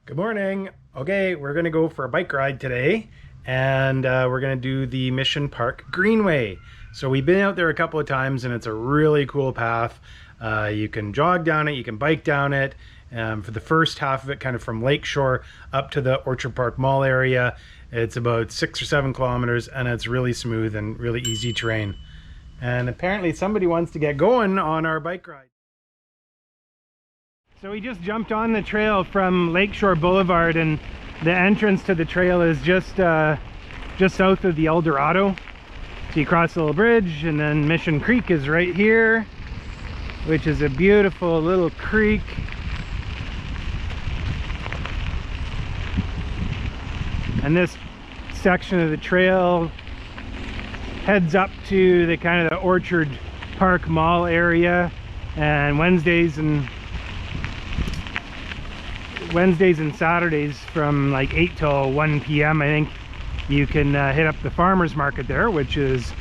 Good morning. Okay, we're gonna go for a bike ride today, and we're gonna do the Mission Park Greenway. So we've been out there a couple of times, and it's a really cool path. You can jog down it, you can bike down it. For the first half of it, kind of from Lakeshore up to the Orchard Park Mall area, it's about 6 or 7 kilometers, and it's really smooth and really easy terrain. And apparently somebody wants to get going on our bike ride. So we just jumped on the trail from Lakeshore Boulevard, and the entrance to the trail is just south of the El Dorado. So you cross the little bridge, and then Mission Creek is right here, which is a beautiful little creek. And this section of the trail heads up to the kind of the Orchard Park Mall area, and Wednesdays and Saturdays from like 8 till 1 p.m. I think you can hit up the farmers market there, which is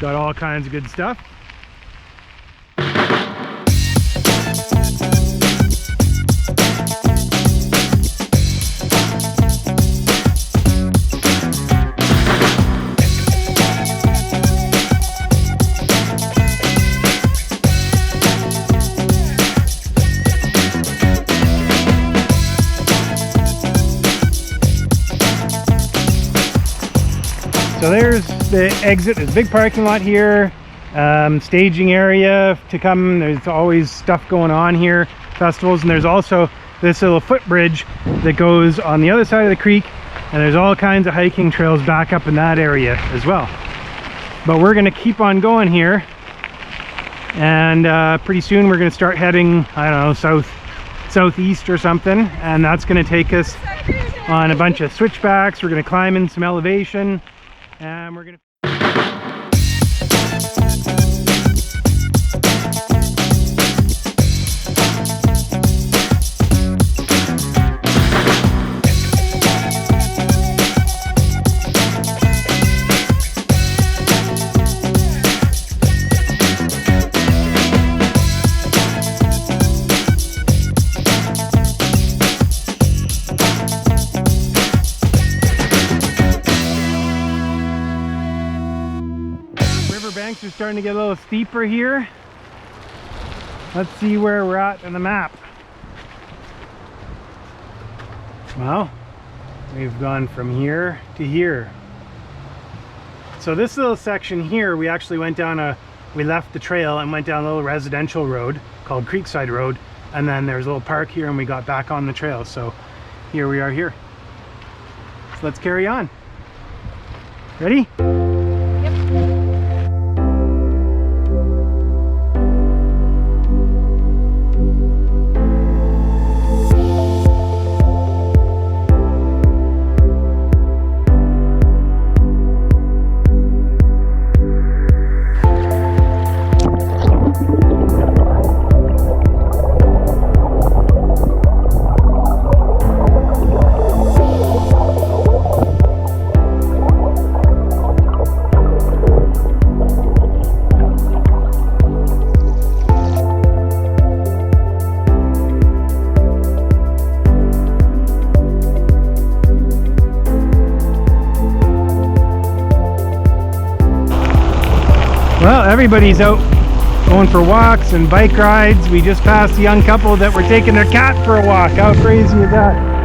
got all kinds of good stuff. So there's the exit. There's a big parking lot here, staging area to come. There's always stuff going on here, festivals, and there's also this little footbridge that goes on the other side of the creek, and there's all kinds of hiking trails back up in that area as well. But we're gonna keep on going here, and pretty soon we're gonna start heading, I don't know, southeast or something, and that's gonna take us on a bunch of switchbacks. We're gonna climb in some elevation, and we're gonna banks are starting to get a little steeper here. Let's see where we're at on the map. Well, we've gone from here to here. So this little section here, we actually went down we left the trail and went down a little residential road called Creekside Road, and then there's a little park here, and we got back on the trail. So here we are here. So let's carry on. Ready? Well, everybody's out going for walks and bike rides. We just passed a young couple that were taking their cat for a walk. How crazy is that?